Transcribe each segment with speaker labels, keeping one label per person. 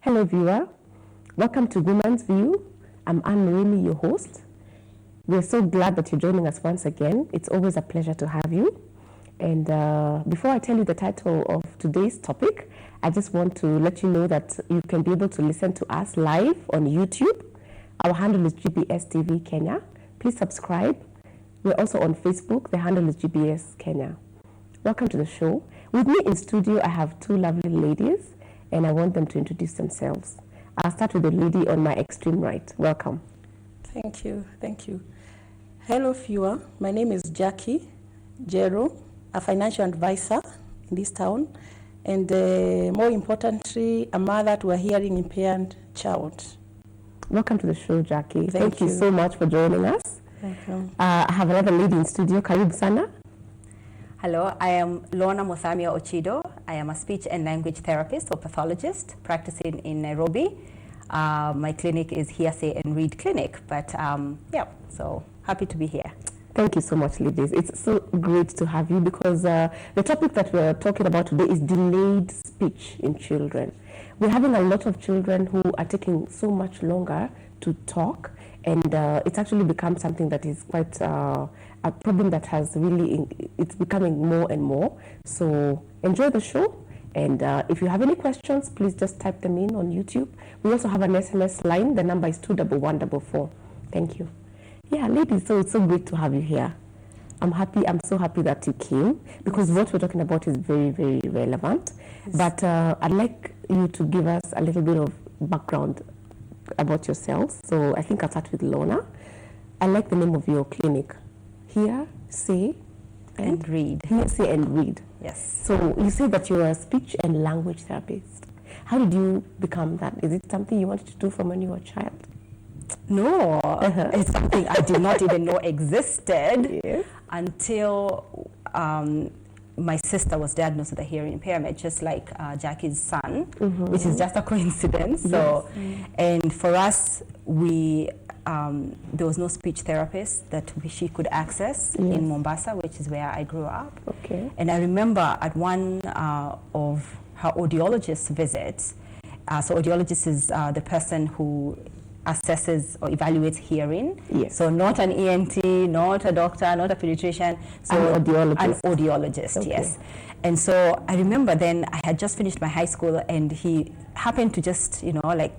Speaker 1: Hello viewer, welcome to Women's View. I'm Anne Marini, your host. We're so glad that you're joining us once again. It's always a pleasure to have you. And before I tell you the title of today's topic, I just want to let you know that you can be able to listen to us live on YouTube. Our handle is GBS TV Kenya. Please subscribe. We're also on Facebook. The handle is GBS Kenya. Welcome to the show. With me in studio, I have two lovely ladies, and I want them to introduce themselves. I'll start with the lady on my extreme right. Welcome.
Speaker 2: Thank you. Hello viewer, my name is Jackie Jero, a financial advisor in this town, and more importantly, a mother to a hearing impaired child.
Speaker 1: Welcome to the show, Jackie.
Speaker 2: Thank you
Speaker 1: so much for joining us.
Speaker 2: Welcome.
Speaker 1: I have another lady in studio, Karibu Sana.
Speaker 3: Hello, I am Lorna Muthamia Ochido. I am a speech and language therapist or pathologist practicing in Nairobi. My clinic is Hearsay and Read Clinic, but so happy to be here.
Speaker 1: Thank you so much, ladies. It's so great to have you because the topic that we're talking about today is delayed speech in children. We're having a lot of children who are taking so much longer to talk, and it's actually become something that is quite a problem that has really, it's becoming more and more. So enjoy the show, and if you have any questions, please just type them in on YouTube. We also have an SMS line. The number is 21144. Thank you. Yeah, ladies, so it's so great to have you here. I'm so happy that you came because what we're talking about is very, very relevant. Yes. But I'd like you to give us a little bit of background about yourselves. So I think I'll start with Lorna. I like the name of your clinic. Hear, say,
Speaker 3: and read.
Speaker 1: Hear, say, and read.
Speaker 3: Yes.
Speaker 1: So you say that you're a speech and language therapist. How did you become that? Is it something you wanted to do from when you were a child?
Speaker 3: No, it's something I did not even know existed.
Speaker 1: Yes.
Speaker 3: Until my sister was diagnosed with a hearing impairment, just like Jackie's son, which is just a coincidence. So, and for us, there was no speech therapist that she could access in Mombasa, which is where I grew up.
Speaker 1: Okay.
Speaker 3: And I remember at one of her audiologist visits, so audiologist is the person who assesses or evaluates hearing.
Speaker 1: Yes.
Speaker 3: So not an ENT, not a doctor, not a pediatrician. So
Speaker 1: an audiologist.
Speaker 3: An audiologist, okay. Yes. And so I remember then I had just finished my high school, and he happened to just,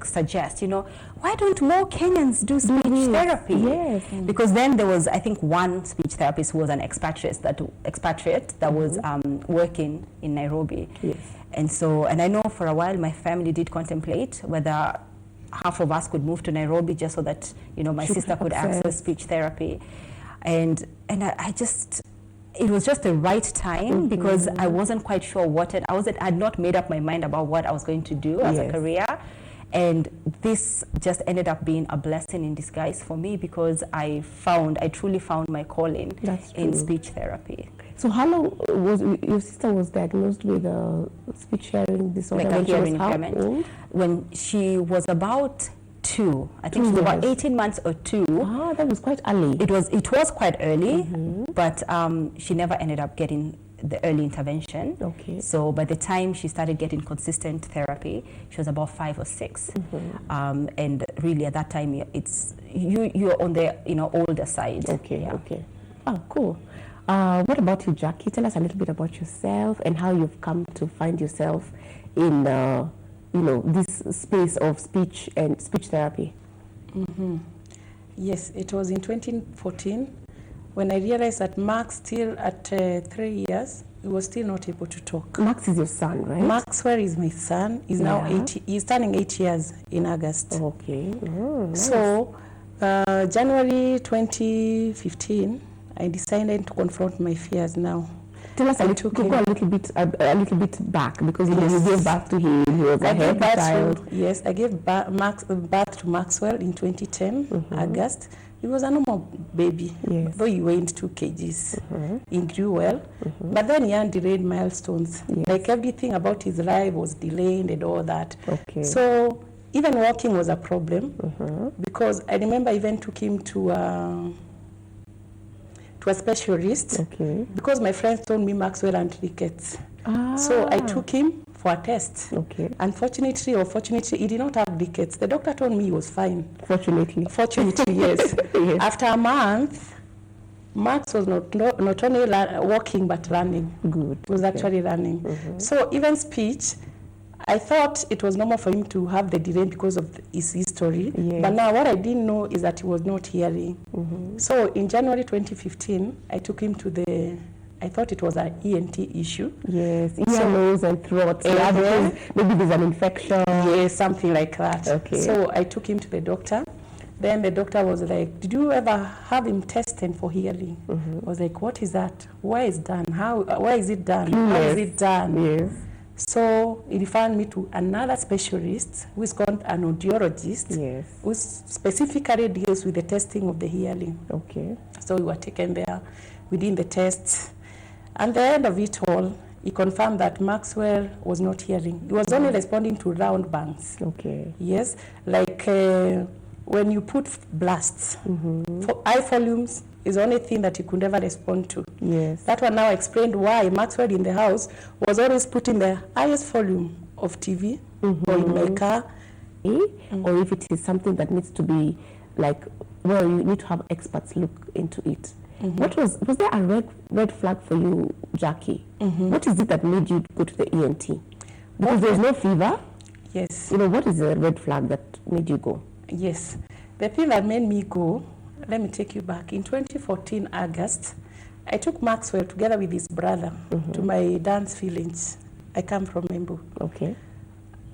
Speaker 3: suggest, why don't more Kenyans do speech therapy?
Speaker 1: Yes.
Speaker 3: Because then there was, I think, one speech therapist who was an expatriate that was working in Nairobi.
Speaker 1: Yes.
Speaker 3: And so, and I know for a while my family did contemplate whether half of us could move to Nairobi just so that, my sister could access speech therapy. And I just, it was just the right time because I wasn't quite sure I had not made up my mind about what I was going to do as a career. And this just ended up being a blessing in disguise for me because I truly found my calling in speech therapy.
Speaker 1: So how long was your sister was diagnosed with a speech hearing disorder?
Speaker 3: Like a hearing impairment. When she was about 2, I think she was about 18 months or 2.
Speaker 1: Ah, that was quite early.
Speaker 3: It was quite early, but she never ended up getting the early intervention.
Speaker 1: Okay.
Speaker 3: So by the time she started getting consistent therapy, she was about 5 or 6. And really at that time, you're on the older side.
Speaker 1: Okay. Yeah. Okay. Oh, cool. What about you, Jackie? Tell us a little bit about yourself and how you've come to find yourself in, this space of speech and speech therapy.
Speaker 2: Yes, it was in 2014 when I realized that Max, still at 3 years, he was still not able to talk.
Speaker 1: Max is your son, right?
Speaker 2: Maxwell is my son. He's now 8. He's turning 8 years in August.
Speaker 1: Okay. Oh, nice.
Speaker 2: So, January 2015. I decided to confront my fears now.
Speaker 1: Tell us a little, go a little bit back, because you gave birth to him. He was a healthy child.
Speaker 2: Yes, I gave birth to Maxwell in 2010, August. He was a normal baby, though he weighed 2 kgs. He grew well, but then he had delayed milestones. Like everything about his life was delayed and all that. So even walking was a problem, because I remember I even took him to a specialist, because my friends told me Maxwell had rickets. So I took him for a test. Unfortunately or fortunately, he did not have rickets. The doctor told me he was fine. Fortunately, yes. After a month, Max was not only walking but running. Good. He was actually running. So even speech, I thought it was normal for him to have the delay because of his history. But now what I didn't know is that he was not hearing. So in January 2015, I took him to I thought it was an ENT issue. Yes, ear, nose and throat. Maybe there's an infection. Yes, something like that. So I took him to the doctor. Then the doctor was like, did you ever have him tested for hearing? I was like, what is that? Why is it done? Why is it done? How is it done? Yes. So he referred me to another specialist who is called an audiologist, who specifically deals with the testing of the hearing. So we were taken there, we did the tests. At the end of it all, he confirmed that Maxwell was not hearing. He was only responding to round bangs. Yes, like when you put blasts, for high volumes is the only thing that he could never respond to. That one now explained why Maxwell in the house was always putting the highest volume of TV or in my car. Or if it is something that needs to be like, well, you need to have experts look into it. What was there a red flag for you, Jackie? What is it that made you go to the ENT? Because there's no fever. Yes. You know, what is the red flag that made you go? Yes. The thing that made me go, let me take you back. In 2014, August, I took Maxwell together with his brother to my dance village. I come from Embu.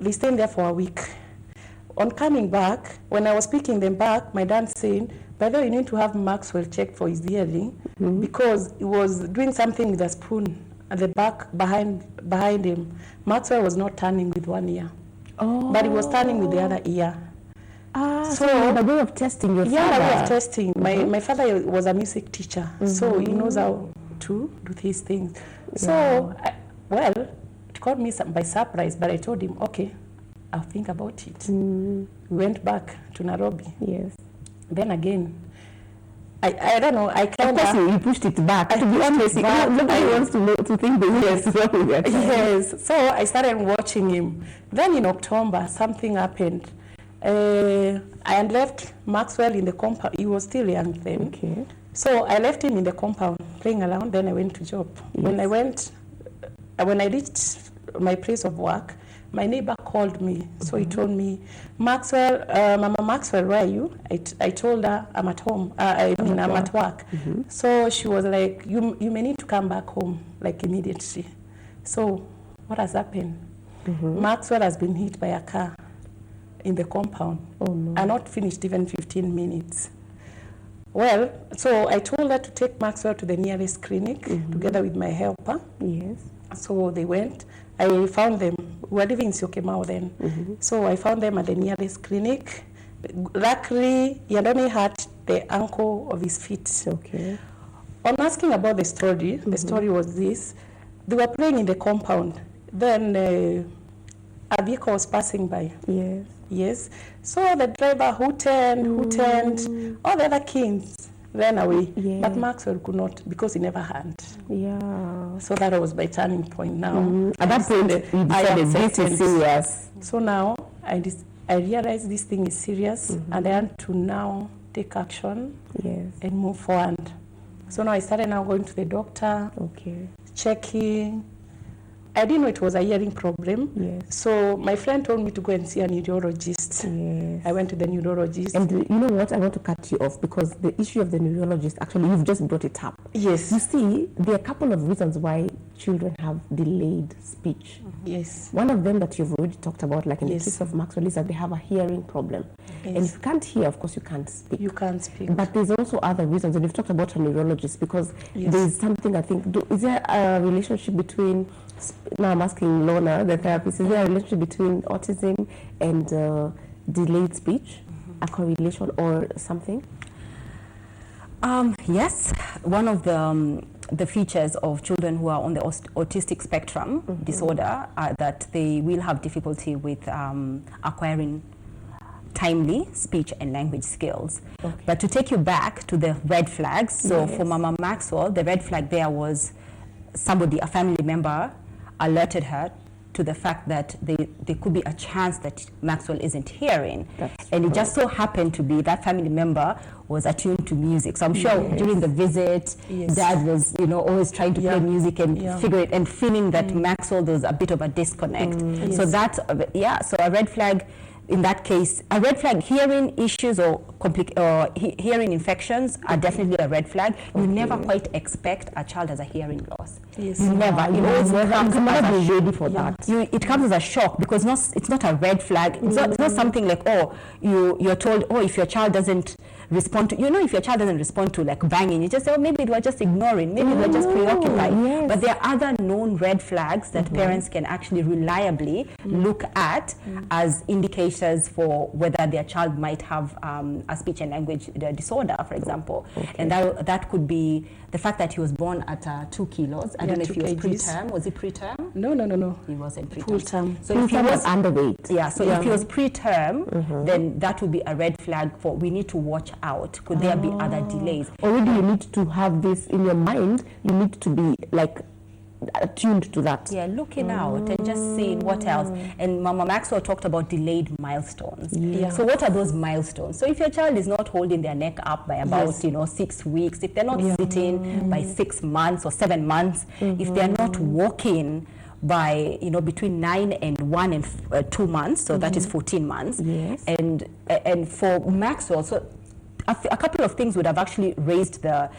Speaker 2: They stayed there for a week. On coming back, when I was picking them back, my dad said, by the way, you need to have Maxwell checked for his hearing because he was doing something with a spoon at the back behind him. Maxwell was not turning with one ear, but he was turning with the other ear. So the way of testing your father. Yeah, the way of testing. My father was a music teacher, so he knows how to do these things. So, it caught me by surprise, but I told him, okay, I'll think about it. We went back to Nairobi. Yes. Then again, I don't know, I kind of... Of course, you pushed it back. To be honest, nobody wants to think the years wrong with Yes. So I started watching him. Then in October, something happened. I had left Maxwell in the compound. He was still young then. So I left him in the compound, playing around. Then I went to job. When I reached my place of work, my neighbor called me. So he told me, Maxwell, Mama Maxwell, where are you? I told her I'm at home. I'm at work. So she was like, you may need to come back home, like immediately. So what has happened? Maxwell has been hit by a car in the compound. And not finished even 15 minutes. Well, so I told her to take Maxwell to the nearest clinic together with my helper. So they went. I found them. We were living in Syokimau then. So I found them at the nearest clinic. Luckily, he had only hurt the ankle of his feet. On asking about the story was this. They were playing in the compound. Then a vehicle was passing by. Yes. So the driver hooted, all the other kids ran away. But Maxwell could not because he never had. So that was my turning point now. At that point, you decided this is serious. So now I realized this thing is serious and I had to now take action and move forward. So now I started now going to the doctor, checking. I didn't know it was a hearing problem. So my friend told me to go and see a neurologist. I went to the neurologist. And you know what? I want to cut you off because the issue of the neurologist, actually, you've just brought it up. You see, there are a couple of reasons why
Speaker 1: children have delayed speech.
Speaker 2: Yes.
Speaker 1: One of them that you've already talked about, like in
Speaker 2: Yes.
Speaker 1: the case of Maxwell, is that they have a hearing problem.
Speaker 2: Yes.
Speaker 1: And if you can't hear, of course, you can't speak.
Speaker 2: You can't speak.
Speaker 1: But there's also other reasons, and we've talked about a neurologist, because
Speaker 2: Yes.
Speaker 1: there's something, I think, is there a relationship between, now I'm asking Lorna, the therapist, is there a relationship between autism and delayed speech, a correlation or something?
Speaker 3: Yes, one of the features of children who are on the autistic spectrum disorder are that they will have difficulty with acquiring timely speech and language skills.
Speaker 1: Okay.
Speaker 3: But to take you back to the red flags, so for Mama Maxwell, the red flag there was somebody, a family member, alerted her to the fact that there could be a chance that Maxwell isn't hearing. And it just so happened to be that family member was attuned to music. So I'm sure during the visit, Dad was, always trying to play music and figure it, and feeling that Maxwell, there was a bit of a disconnect. So that's, so a red flag in that case, a red flag, hearing issues or hearing infections are definitely a red flag. You never quite expect a child has a hearing loss.
Speaker 2: Yes.
Speaker 3: You never. You always comes as a
Speaker 1: be ready for that.
Speaker 3: It comes as a shock, because it's not a red flag. It's not something like, you're told, if your child doesn't respond to, if your child doesn't respond to like banging, you just say, maybe they were just ignoring, maybe they were just preoccupied.
Speaker 1: Yes.
Speaker 3: But there are other known red flags that parents can actually reliably look at as indicators for whether their child might have a speech and language disorder, for example. And that could be the fact that he was born at 2 kilos. I don't know if he was preterm. Was he preterm?
Speaker 2: No.
Speaker 3: He wasn't preterm.
Speaker 2: Full term.
Speaker 3: So if he was
Speaker 1: underweight.
Speaker 3: Yeah, so if he was preterm, then that would be a red flag for we need to watch out. Could there be other delays?
Speaker 1: Already you need to have this in your mind. You need to be like attuned to that.
Speaker 3: Yeah, looking out and just seeing what else. And Mama Maxwell talked about delayed milestones. So what are those milestones? So if your child is not holding their neck up by about 6 weeks, if they're not sitting by 6 months or 7 months, if they're not walking by between 9 and 1 and 2 months, so that is 14 months. And for Maxwell, so a couple of things would have actually raised the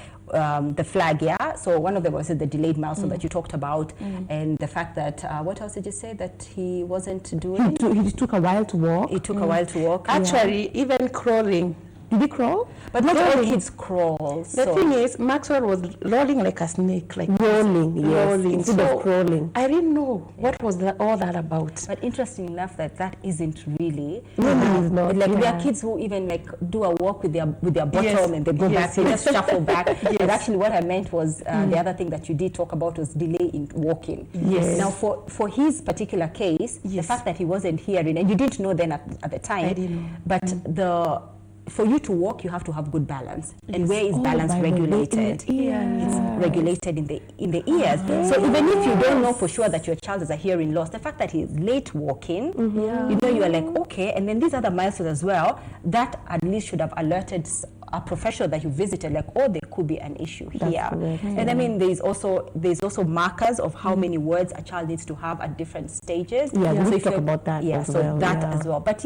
Speaker 3: flag, So one of them was the delayed milestone that you talked about, and the fact that, what else did you say that he wasn't doing?
Speaker 1: He took a while to walk.
Speaker 3: It took a while to walk.
Speaker 2: Actually, even crawling.
Speaker 1: Did he crawl?
Speaker 3: But not all kids crawl.
Speaker 2: The thing is, Maxwell was rolling like a snake, like
Speaker 1: rolling,
Speaker 2: rolling.
Speaker 1: Instead of crawling.
Speaker 2: I didn't know what was all that about.
Speaker 3: But interesting enough that isn't really.
Speaker 1: Rolling is not.
Speaker 3: Like there are kids who even like do a walk with their bottom and they go back, they just shuffle back. But actually what I meant was the other thing that you did talk about was delay in walking. Now for his particular case, the fact that he wasn't hearing, and you didn't know then at the time.
Speaker 2: I didn't know.
Speaker 3: But for you to walk, you have to have good balance. And where is balance regulated? It's regulated in the ears. So even if you don't know for sure that your child has a hearing loss, the fact that he's late walking, you are like, okay, and then these other milestones as well, that at least should have alerted a professional that you visited, like, there could be an issue here. And I mean, there's also markers of how many words a child needs to have at different stages.
Speaker 1: So talk about that as well.
Speaker 3: As well. But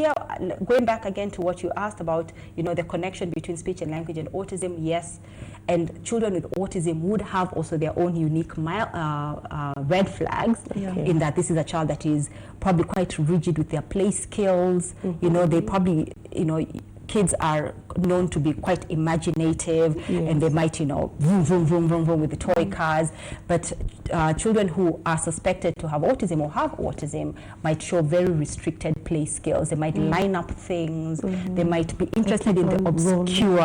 Speaker 3: going back again to what you asked about, the connection between speech and language and autism, yes. And children with autism would have also their own unique red flags, in that this is a child that is probably quite rigid with their play skills. They probably, kids are known to be quite imaginative, and they might, vroom, vroom, vroom, vroom, vroom with the toy cars. But children who are suspected to have autism or have autism might show very restricted play skills. They might line up things. They might be interested in the obscure.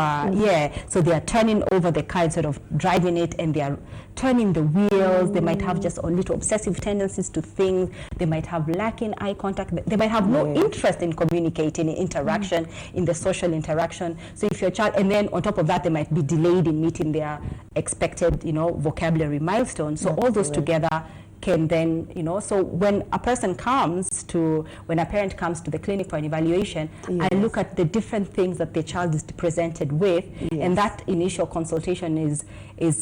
Speaker 3: So they are turning over the car instead of driving it, and they are turning the wheels. They might have just a little obsessive tendencies to things. They might have lacking eye contact. They might have no interest in communicating, in interaction, in the social interaction. So if your child, and then on top of that, they might be delayed in meeting their expected, vocabulary milestones. So all those together can then, you know, so when a parent comes to the clinic for an evaluation, I look at the different things that the child is presented with, and that initial consultation is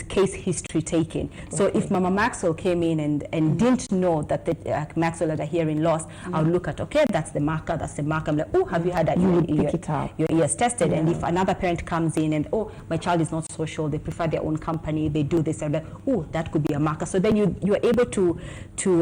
Speaker 3: case history taking. So if Mama Maxwell came in and didn't know that the Maxwell had a hearing loss, I would look at, okay, that's the marker. I'm like, oh, have you had your ears tested? And if another parent comes in and, oh, my child is not social, they prefer their own company, they do this, and like, oh, that could be a marker. So then you're able to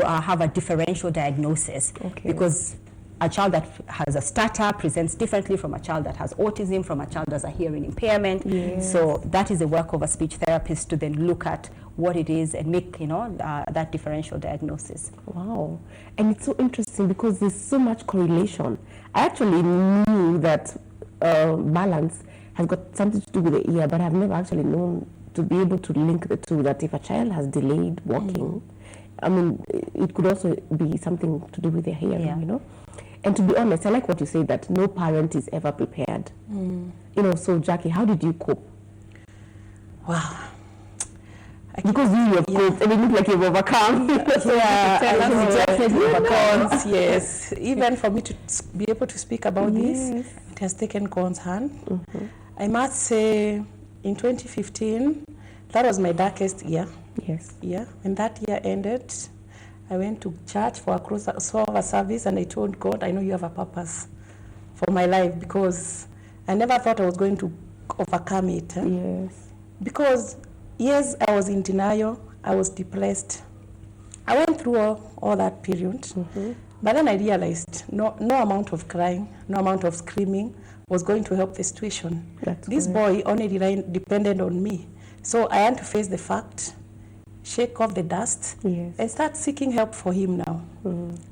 Speaker 3: have a differential diagnosis, because a child that has a stutter presents differently from a child that has autism, from a child that has a hearing impairment. So that is the work of a speech therapist, to then look at what it is and make, you know, that differential diagnosis.
Speaker 1: Wow. And it's so interesting because there's so much correlation. I actually knew that balance has got something to do with the ear, but I've never actually known to be able to link the two, that if a child has delayed walking, I mean, it could also be something to do with their hearing, you know. And to be honest, I like what you say, that no parent is ever prepared. You know, so Jackie, how did you cope?
Speaker 2: Wow.
Speaker 1: Because you have coped, and it looked like you've overcome.
Speaker 2: Yes. Even for me to be able to speak about this, it has taken God's hand. I must say, in 2015, that was my darkest year. Yeah. When that year ended, I went to church for a crossover service, and I told God, I know you have a purpose for my life, because I never thought I was going to overcome it. Because, yes, I was in denial, I was depressed. I went through all that period, but then I realized no amount of crying, no amount of screaming was going to help the situation. This boy only depended on me. So I had to face the fact, shake off the dust, and start seeking help for him now.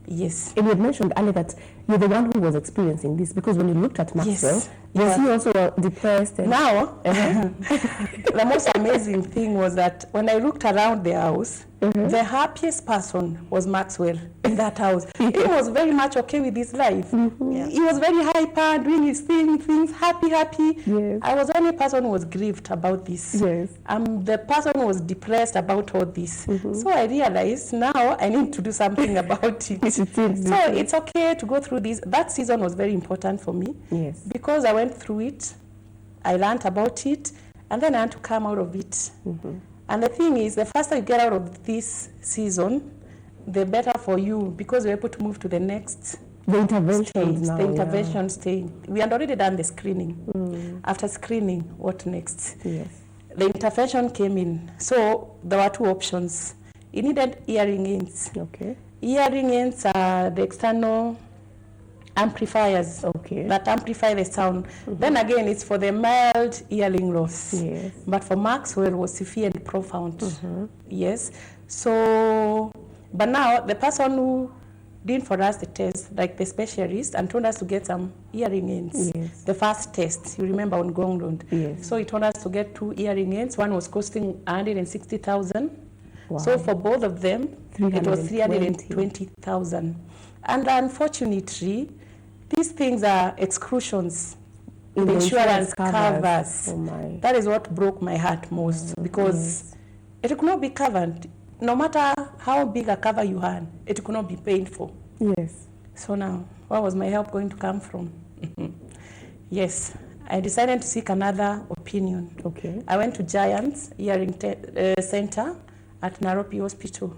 Speaker 2: Yes.
Speaker 1: And you had mentioned earlier that you're the one who was experiencing this, because when you looked at Maxwell, was he also depressed? And
Speaker 2: now, the most amazing thing was that when I looked around the house, the happiest person was Maxwell in that house. He was very much okay with his life. He was very hyper, doing his things, happy. I was the only person who was grieved about this. The person who was depressed about all this. So I realized now I need to do something about it. So it's okay to go through this. That season was very important for me. Because I went through it, I learned about it, and then I had to come out of it. And the thing is, the faster you get out of this season, the better for you, because you're able to move to the next intervention stage. We had already done the screening. After screening, what next? The intervention came in. So there were two options. You needed hearing aids. Hearing aids are the external amplifiers that amplify the sound. Then again, it's for the mild hearing loss. But for Maxwell, it was severe and profound. So, but now the person who did for us the test, like the specialist, and told us to get some hearing aids. The first test, you remember, on Gong Road. So he told us to get 2 hearing aids. One was costing 160,000. So for both of them, it was 320,000. And unfortunately, these things are exclusions. The insurance covers. That is what broke my heart most, because it could not be covered. No matter how big a cover you had, it could not be paid for. So now, where was my help going to come from? I decided to seek another opinion. I went to Giants Hearing Center at Nairobi Hospital.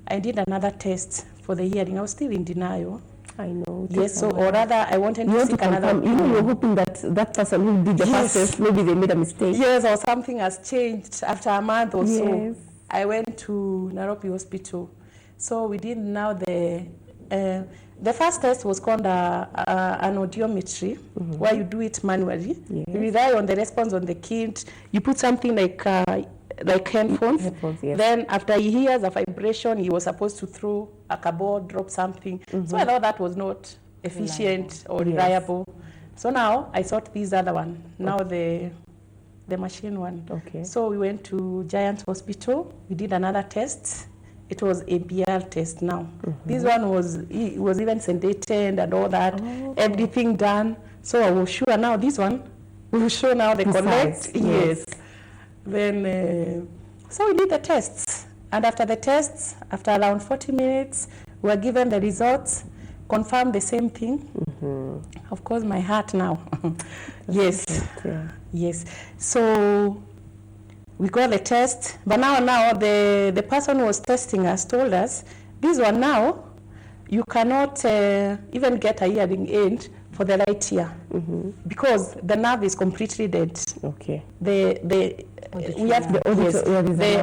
Speaker 2: I did another test for the hearing. I was still in denial.
Speaker 1: I know.
Speaker 2: Or rather, I wanted to seek another opinion.
Speaker 1: You know, you're hoping that that person who did the first test, maybe they made a mistake.
Speaker 2: Or something has changed after a month or so. I went to Nairobi Hospital. So we did now the first test was called an audiometry, where you do it manually. You rely on the response on the kid. You put something like headphones. Then after he hears a vibration, he was supposed to throw a cardboard, drop something. So I thought that was not efficient or reliable. So now I sought this other one. Now the machine one. So we went to Giants Hospital. We did another test. It was a BR test now. This one was even sedated and all that. Everything done. So I was sure now this one will show now the correct. Then, so we did the tests. And after the tests, after around 40 minutes, we were given the results, confirmed the same thing. Of course, my heart now. Yes.
Speaker 1: Yeah.
Speaker 2: Yes. So we got the test, but now the person who was testing us told us, this one now, you cannot even get a hearing aid for the right ear because the nerve is completely dead.
Speaker 1: Okay.
Speaker 2: The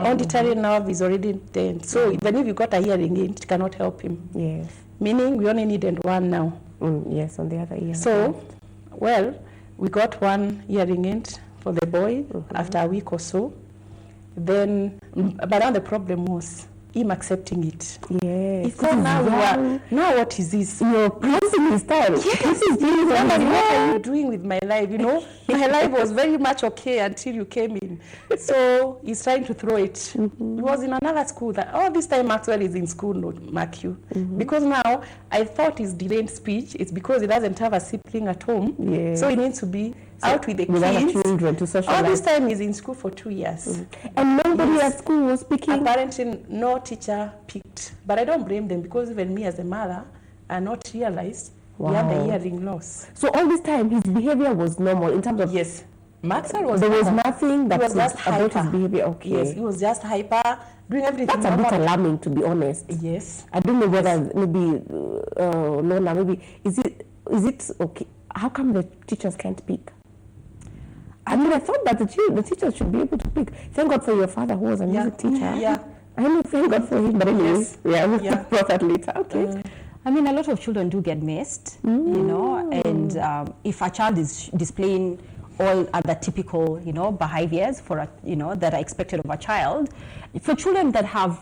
Speaker 2: auditory nerve is already dead. So even if you got a hearing aid, it cannot help him.
Speaker 1: Yes.
Speaker 2: Meaning we only needed one now.
Speaker 1: Yes, on the other ear.
Speaker 2: So, well, we got one hearing aid for the boy after a week or so. Then, but now the problem was him accepting it.
Speaker 1: Yes.
Speaker 2: He thought now what is this?
Speaker 1: You're crossing his time.
Speaker 2: Yes.
Speaker 1: This is doing
Speaker 2: What are you doing with my life? You know, my life was very much okay until you came in. So he's trying to throw it. He was in another school that, this time Maxwell is in school, no, mark you. Because now I thought his delayed speech is because he doesn't have a sibling at home.
Speaker 1: Yes.
Speaker 2: So he needs to be out with the
Speaker 1: other
Speaker 2: kids.
Speaker 1: children to socialize.
Speaker 2: All this time he's in school for 2 years.
Speaker 1: And nobody at school was speaking.
Speaker 2: Apparently no teacher picked. But I don't blame them because even me as a mother, I not realized he had the hearing loss.
Speaker 1: So all this time his behavior was normal in terms of...
Speaker 2: Yes. Maxwell was
Speaker 1: There was nothing that was
Speaker 2: just
Speaker 1: about
Speaker 2: hyper.
Speaker 1: his behavior. Okay.
Speaker 2: Yes, he was just hyper, doing everything.
Speaker 1: That's a bit alarming, to be honest.
Speaker 2: Yes.
Speaker 1: I don't know whether maybe Lola, maybe is it okay? How come the teachers can't pick? I mean, I thought that the teachers should be able to pick. Thank God for your father who was a music teacher.
Speaker 2: Yeah.
Speaker 1: I know, thank God for him. But anyway,
Speaker 2: Yes.
Speaker 1: we'll
Speaker 2: Yeah.
Speaker 1: talk about that later. Okay.
Speaker 3: I mean, a lot of children do get missed, you know, and if a child is displaying all other typical, behaviors that are expected of a child, for children that have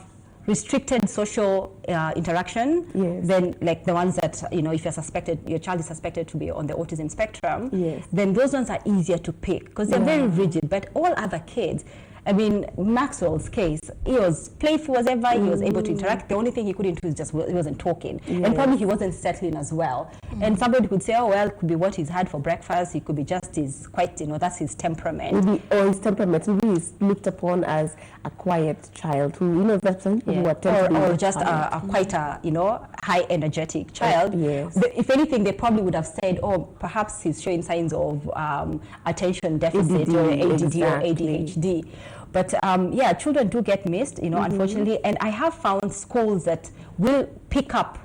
Speaker 3: restricted social interaction,
Speaker 1: Yes.
Speaker 3: then like the ones that, if your child is suspected to be on the autism spectrum,
Speaker 1: Yes.
Speaker 3: then those ones are easier to pick because they're very rigid. But all other kids, I mean, Maxwell's case, he was playful as ever, he was able to interact. The only thing he couldn't do is just he wasn't talking. And probably he wasn't settling as well. And somebody could say, it could be what he's had for breakfast. It could be just that's his temperament.
Speaker 1: Maybe, or his temperament, maybe he's looked upon as a quiet child who, that's some people who are
Speaker 3: or just quite a high energetic child.
Speaker 1: Yes.
Speaker 3: If anything, they probably would have said, perhaps he's showing signs of attention deficit or ADD
Speaker 1: exactly.
Speaker 3: or ADHD. But children do get missed, unfortunately. And I have found schools that will pick up,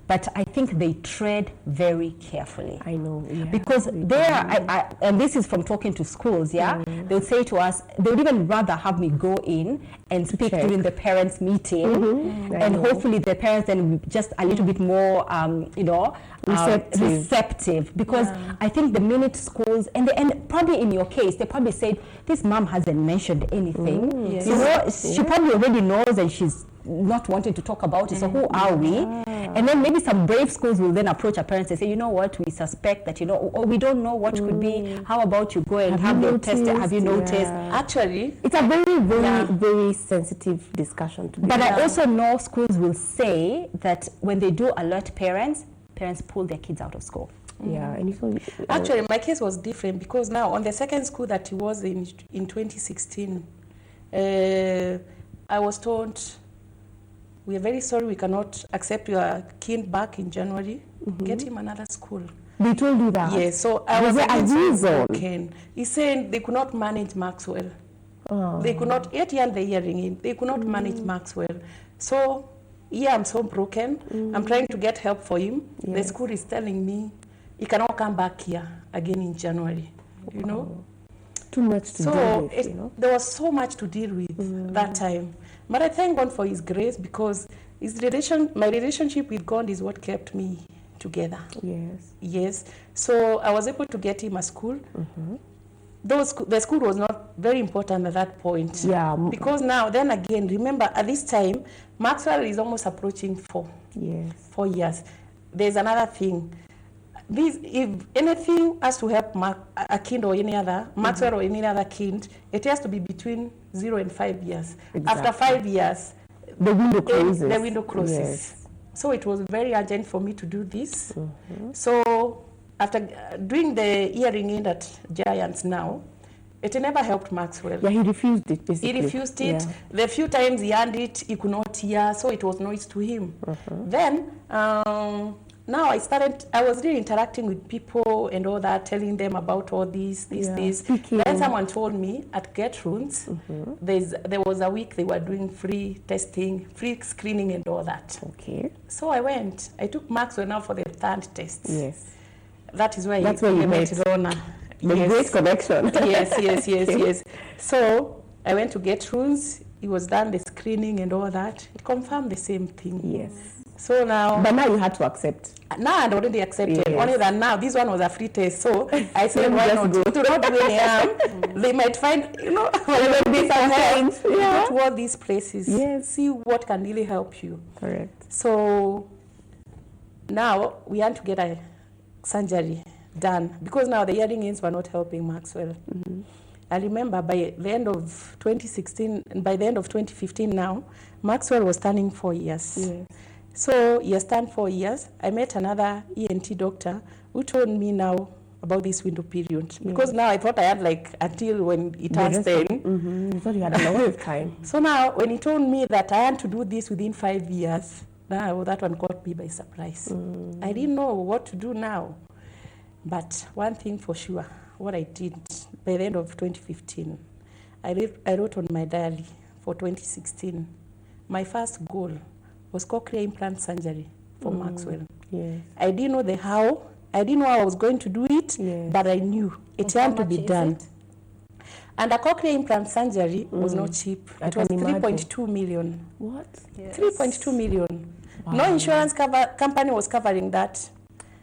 Speaker 3: but I think they tread very carefully.
Speaker 1: I know, yeah.
Speaker 3: Because and this is from talking to schools, they would say to us, they would even rather have me go in and speak during the parents' meeting, and hopefully the parents then just a little bit more, receptive. Because I think the minute schools, and probably in your case, they probably said, this mom hasn't mentioned anything.
Speaker 2: Yes.
Speaker 3: She probably already knows and she's not wanting to talk about it, so who are we? And then maybe some brave schools will then approach our parents and say, you know what, we suspect that, or we don't know what could be. How about you go and have them tested? Have you noticed?
Speaker 2: Actually,
Speaker 1: it's a very, very, very sensitive discussion to be.
Speaker 3: But I also know schools will say that when they do alert parents pull their kids out of school.
Speaker 1: Yeah, and
Speaker 2: actually, my case was different because now on the second school that he was in 2016, I was told, we are very sorry, we cannot accept your kid back in January. Get him another school.
Speaker 1: They told you that?
Speaker 2: Yes, so I was
Speaker 1: there a reason?
Speaker 2: He said they could not manage Maxwell. They could not, yet he had the hearing in, they could not manage Maxwell. So, I'm so broken. I'm trying to get help for him.
Speaker 1: Yes.
Speaker 2: The school is telling me he cannot come back here again in January,
Speaker 1: Too much to deal with,
Speaker 2: There was so much to deal with that time. But I thank God for his grace because my relationship with God is what kept me together. Yes. So I was able to get him a school. The school was not very important at that point.
Speaker 1: Yeah.
Speaker 2: Because then again, remember, at this time, Maxwell is almost approaching 4.
Speaker 1: Yes.
Speaker 2: 4 years. There's another thing. If anything has to help a kid or any other, Maxwell or any other kid, it has to be between 0 and 5 years. Exactly. After 5 years,
Speaker 1: the window closes.
Speaker 2: The window closes.
Speaker 1: Yes.
Speaker 2: So it was very urgent for me to do this. So after doing the hearing aid at Giants now, It never helped Maxwell.
Speaker 1: Yeah, he refused it, basically.
Speaker 2: He refused it.
Speaker 1: Yeah.
Speaker 2: The few times he had it, he could not hear, so it was noise to him. Then, now I was really interacting with people and all that, telling them about all this.
Speaker 1: Speaking.
Speaker 2: Then someone told me at Gertrude's, there was a week they were doing free testing, free screening and all that.
Speaker 1: Okay.
Speaker 2: So I went. I took Maxwell now for the 3rd test.
Speaker 1: Yes.
Speaker 2: That is where
Speaker 1: you
Speaker 2: met Rona.
Speaker 1: The great connection.
Speaker 2: Yes. So I went to Gertrude's. It was done the screening and all that. It confirmed the same thing.
Speaker 1: Yes.
Speaker 2: So now...
Speaker 1: But now you had to accept.
Speaker 2: Now I'd already accepted.
Speaker 1: Yes.
Speaker 2: Only that now this one was a free test. So I said, why
Speaker 1: just
Speaker 2: not?
Speaker 1: go.
Speaker 2: To not do any harm. They might find, there will be some help. Go to all these places.
Speaker 1: Yes.
Speaker 2: See what can really help you.
Speaker 1: Correct.
Speaker 2: So now we had to get a surgery done because now the hearing aids were not helping Maxwell. I remember by the end of 2016 and by the end of 2015 now, Maxwell was turning 4 years.
Speaker 1: Yes.
Speaker 2: So he has turned 4 years. I met another ENT doctor who told me now about this window period. Because now I thought I had until when he turns 10.
Speaker 1: You thought you had a lot of time.
Speaker 2: So now when he told me that I had to do this within 5 years, now that one caught me by surprise. I didn't know what to do now. But one thing for sure, what I did by the end of 2015, I wrote on my diary for 2016, my first goal was cochlear implant surgery for Maxwell.
Speaker 1: Yes.
Speaker 2: I didn't know the how, I didn't know how I was going to do it, but I knew it had to be done. And a cochlear implant surgery was not cheap. It was 3.2 million.
Speaker 1: What?
Speaker 2: Yes. 3.2 million. Wow. No insurance company was covering that.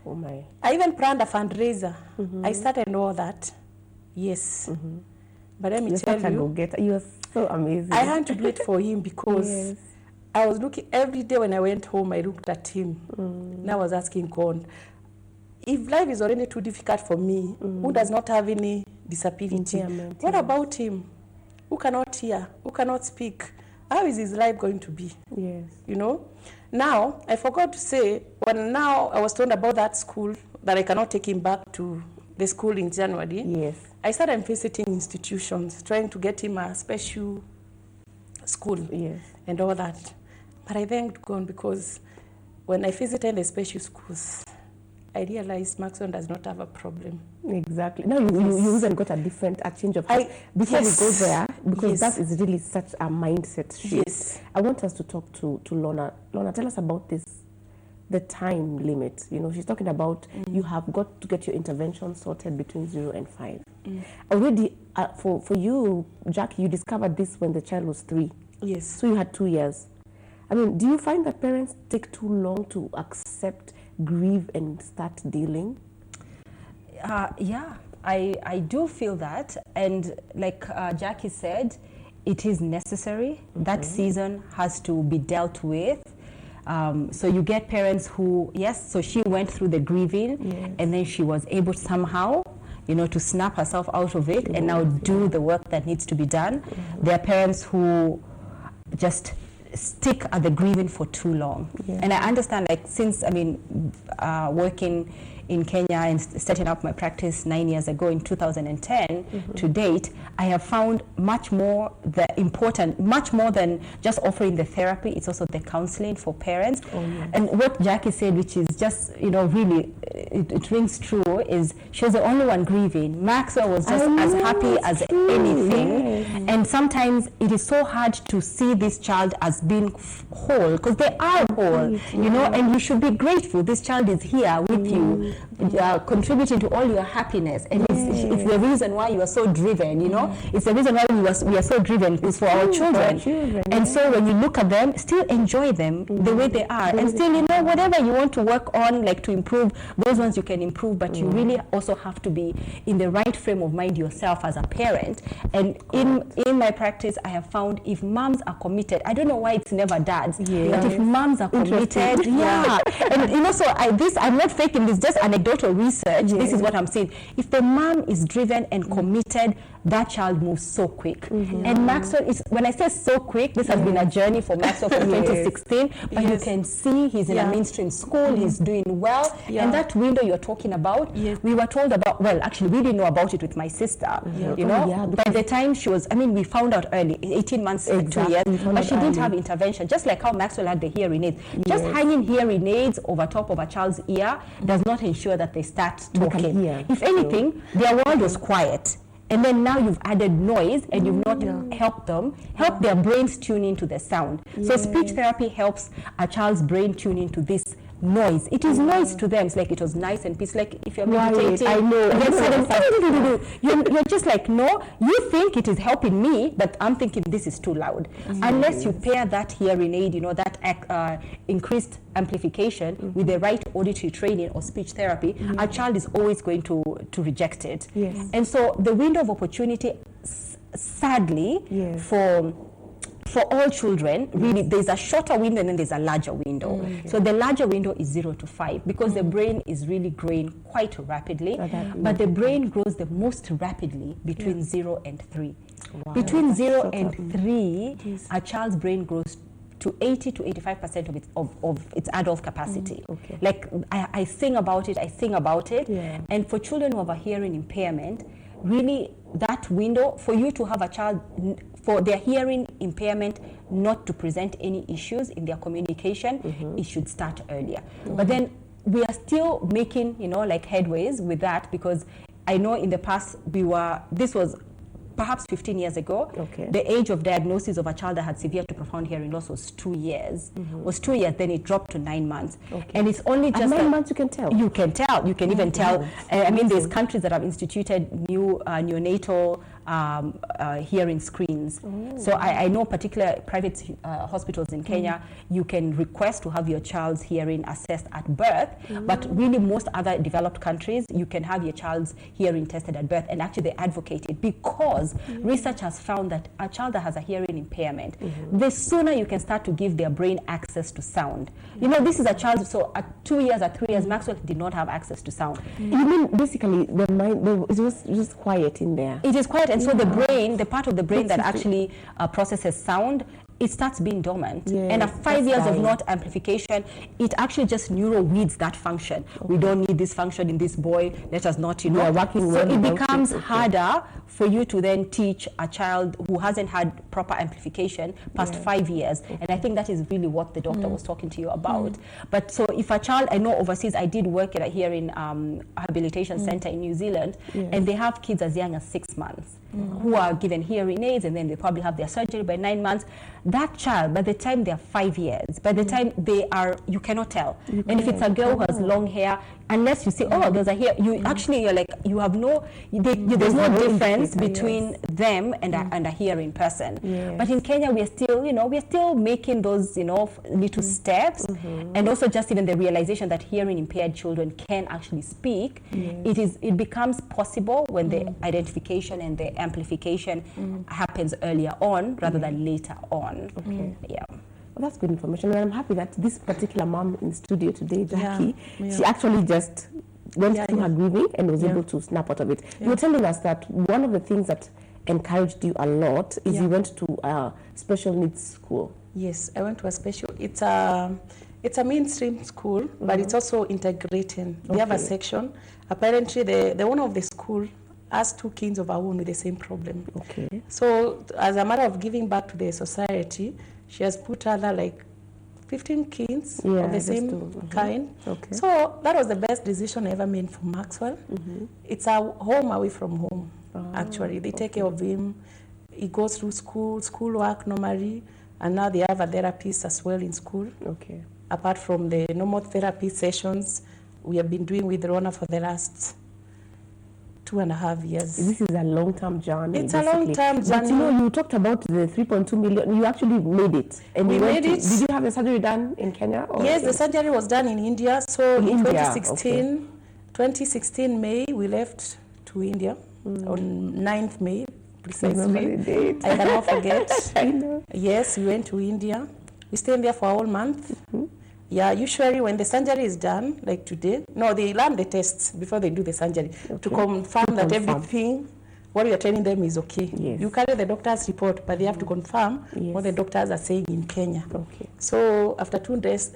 Speaker 1: Oh my.
Speaker 2: I even planned a fundraiser. I started all that. Yes. But let me tell you,
Speaker 1: you are so amazing.
Speaker 2: I had to do it for him because I was looking every day when I went home, I looked at him. And I was asking God, if life is already too difficult for me, who does not have any disability, what about him? Who cannot hear, who cannot speak? How is his life going to be?
Speaker 1: Yes.
Speaker 2: Now, I forgot to say, when now I was told about that school, that I cannot take him back to the school in January.
Speaker 1: Yes.
Speaker 2: I started visiting institutions, trying to get him a special school and all that. But I thanked God because when I visited the special schools, I realized Maxwell does not have a problem.
Speaker 1: Exactly. Now you even got a change of heart. Before we go there, because that is really such a mindset shift.
Speaker 2: Yes.
Speaker 1: I want us to talk to Lorna. Lorna, tell us about the time limit. She's talking about you have got to get your intervention sorted between 0 and 5. Already, for you, Jackie, you discovered this when the child was 3.
Speaker 2: Yes.
Speaker 1: So you had 2 years. I mean, do you find that parents take too long to accept, grieve, and start dealing?
Speaker 3: Yeah, I do feel that. And like Jackie said, it is necessary. That season has to be dealt with. So you get parents who, so she went through the grieving and then she was able somehow, to snap herself out of it and now do the work that needs to be done. There are parents who just stick at the grieving for too long. And I understand, since, working in Kenya and setting up my practice 9 years ago in 2010 to date, I have found much more much more than just offering the therapy, it's also the counseling for parents. And what Jackie said, which is just, really, it rings true, is she was the only one grieving. Maxwell was just as happy as anything. And sometimes it is so hard to see this child as being whole, because they are whole, and you should be grateful. This child is here with you, contributing to all your happiness, and it's the reason why you are so driven. It's the reason why we are so driven, is for our children. And so when you look at them, still enjoy them the way they are, and still whatever you want to work on, to improve, those ones you can improve, but you really also have to be in the right frame of mind yourself as a parent. And in my practice, I have found if moms are committed, I don't know why it's never dads, but if moms are committed, and so I'm not faking this, just anecdotal research. This is what I'm saying. If the mom is driven and committed, that child moves so quick. And Maxwell is, when I say so quick, this has been a journey for Maxwell from 2016, but you can see he's in a mainstream school, he's doing well, and that will window you're talking about, we were told about, well, actually, we didn't know about it with my sister, you know. By the time she was, I mean, we found out early, 18 months, 2 years, but she didn't have intervention, just like how Maxwell had the hearing aids. Just hanging hearing aids over top of a child's ear does not ensure that they start talking. If anything, their world was quiet. And then now you've added noise and you've not helped their brains tune into the sound. So speech therapy helps a child's brain tune into this noise. It is noise to them. It's like it was nice and peaceful. Like if you're meditating,
Speaker 1: I know.
Speaker 3: And then suddenly, you're just like, no, you think it is helping me, but I'm thinking this is too loud. Unless you pair that hearing aid, you know, that increased amplification with the right auditory training or speech therapy, a child is always going to reject it. And so the window of opportunity, sadly, for all children, really, there's a shorter window and then there's a larger window. So the larger window is 0 to 5 because the brain is really growing quite rapidly, but the brain grows the most rapidly between 0 and 3. Between 0 and 3, a child's brain grows to 80 to 85% of its adult capacity. Like I sing about it, and for children who have a hearing impairment, really that window for you to have a child, for their hearing impairment not to present any issues in their communication, it should start earlier. But then we are still making, you know, like headways with that, because I know in the past this was perhaps 15 years ago, the age of diagnosis of a child that had severe to profound hearing loss was 2 years. Then it dropped to 9 months. And it's only just
Speaker 1: 9 months you can tell.
Speaker 3: You can tell. You can even tell. I mean, there's countries that have instituted new neonatal hearing screens. So I know particular private hospitals in Kenya, you can request to have your child's hearing assessed at birth, but really most other developed countries, you can have your child's hearing tested at birth, and actually they advocate it because research has found that a child that has a hearing impairment, the sooner you can start to give their brain access to sound. You know, this is a child, so at 2 years, at 3 years, Maxwell did not have access to sound.
Speaker 1: You mean basically the mind, it was just quiet in there?
Speaker 3: It is quiet, and so the brain, the part of the brain that actually processes sound, it starts being dormant. And at 5 years of not amplification, it actually just neuro-weeds that function. We don't need this function in this boy, let us not, you know. So it becomes harder for you to then teach a child who hasn't had proper amplification past 5 years. And I think that is really what the doctor was talking to you about. But so if a child, I know overseas, I did work at a hearing rehabilitation center in New Zealand, and they have kids as young as 6 months who are given hearing aids, and then they probably have their surgery by 9 months. That child, by the time they're 5 years, by the time they are, you cannot tell. And if it's a girl who has long hair, unless you say, oh, there's a hair, you actually, you're like, you have no, there's no difference between them and a hearing person. But in Kenya, we are still, you know, we are still making those, you know, little steps. And also just even the realization that hearing impaired children can actually speak. It becomes possible when the identification and the amplification happens earlier on rather than later on.
Speaker 1: Well, that's good information, and I'm happy that this particular mom in the studio today, Jackie, she actually just went through her grieving and was able to snap out of it. You were telling us that one of the things that encouraged you a lot is you went to a special needs school.
Speaker 2: Yes, I went to a special, it's a mainstream school, but it's also integrating. They have a section. Apparently, the owner of the school has 2 kids of her own with the same problem. So as a matter of giving back to the society, she has put other like 15 kids of the same kind. So that was the best decision I ever made for Maxwell. It's a home away from home, actually. They take care of him. He goes through schoolwork normally, and now they have a therapist as well in school. Apart from the normal therapy sessions we have been doing with Rona for the last 2.5 years.
Speaker 1: This is a long-term journey.
Speaker 2: It's basically a long-term journey.
Speaker 1: But you know, you talked about the 3.2 million. You actually made it. And
Speaker 2: we made it.
Speaker 1: Did you have the surgery done in Kenya? Or
Speaker 2: yes, the surgery was done in India. So in 2016 May, we left to India on 9th May, precisely. I cannot forget.
Speaker 1: I know.
Speaker 2: Yes, we went to India. We stayed there for a whole month. Yeah, usually when the surgery is done, like today, no, they learn the tests before they do the surgery to confirm that everything, what we are telling them is okay. You carry the doctor's report, but they have to confirm what the doctors are saying in Kenya. So after 2 days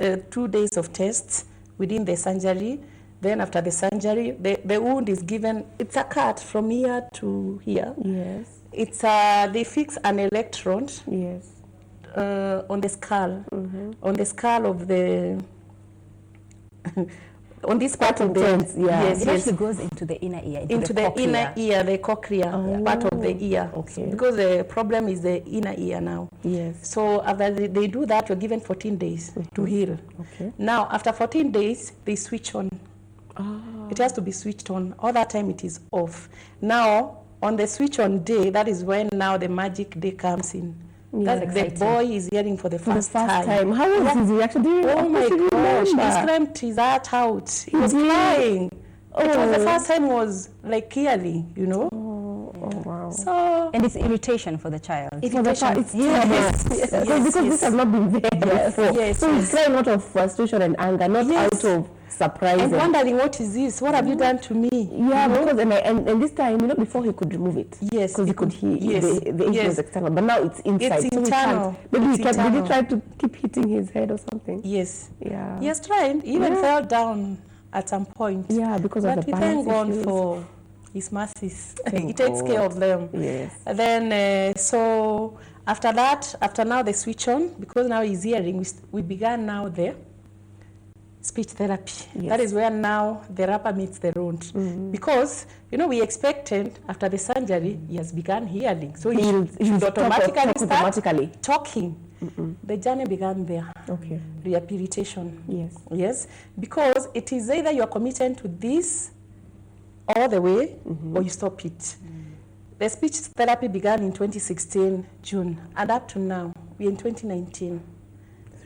Speaker 2: of tests within the surgery, Then after the surgery, the wound is given, it's a cut from here to here.
Speaker 1: Yes.
Speaker 2: It's they fix an electrode
Speaker 1: Yes.
Speaker 2: On the skull, on the skull of the, on this part of the,
Speaker 1: yes,
Speaker 3: It actually goes into the inner ear,
Speaker 2: into the inner ear, the cochlea, part of the ear.
Speaker 1: Okay.
Speaker 2: Because the problem is the inner ear now.
Speaker 1: Yes.
Speaker 2: So after they do that, you're given 14 days to heal.
Speaker 1: Okay.
Speaker 2: Now, after 14 days, they switch on. It has to be switched on. All that time it is off. Now, on the switch on day, that is when now the magic day comes in.
Speaker 1: Yeah.
Speaker 2: That the boy is hearing for the first time.
Speaker 1: How was his reaction?
Speaker 2: Oh my gosh, he screamed his heart out. He was crying. It was the first time was like hearing, you know.
Speaker 1: Oh wow.
Speaker 2: So
Speaker 3: And it's irritation for the child.
Speaker 2: irritation.
Speaker 1: It's because this has not been there before.
Speaker 2: Yes,
Speaker 1: so he's crying out of frustration and anger, not out of surprise.
Speaker 2: And wondering, what is this? What have you done to me?
Speaker 1: Yeah, because and this time, before he could remove it.
Speaker 2: Yes,
Speaker 1: because he could hear the issue
Speaker 2: yes.
Speaker 1: was external, but now it's inside.
Speaker 2: It's
Speaker 1: so
Speaker 2: internal.
Speaker 1: He can't. Maybe
Speaker 2: It's
Speaker 1: did he
Speaker 2: internal.
Speaker 1: try to keep hitting his head or something?
Speaker 2: Yes.
Speaker 1: Yeah.
Speaker 2: He has tried. He even fell down at some point.
Speaker 1: Yeah, because of
Speaker 2: But
Speaker 1: the
Speaker 2: we thank
Speaker 1: balance
Speaker 2: God
Speaker 1: issues.
Speaker 2: for His mercies.
Speaker 1: Thank
Speaker 2: He takes
Speaker 1: God.
Speaker 2: care of them.
Speaker 1: Yes.
Speaker 2: And then, so after that, after now the switch on, because now he's hearing, we began now the speech therapy.
Speaker 1: Yes.
Speaker 2: That is where now the rubber meets the road. Because, we expected after the surgery, he has begun hearing. So he should automatically start talking. The journey began there.
Speaker 1: Okay.
Speaker 2: Rehabilitation.
Speaker 1: Yes.
Speaker 2: Yes. Because it is either you are committed to this all the way or you stop it. The speech therapy began in 2016, June, and up to now, we're in 2019.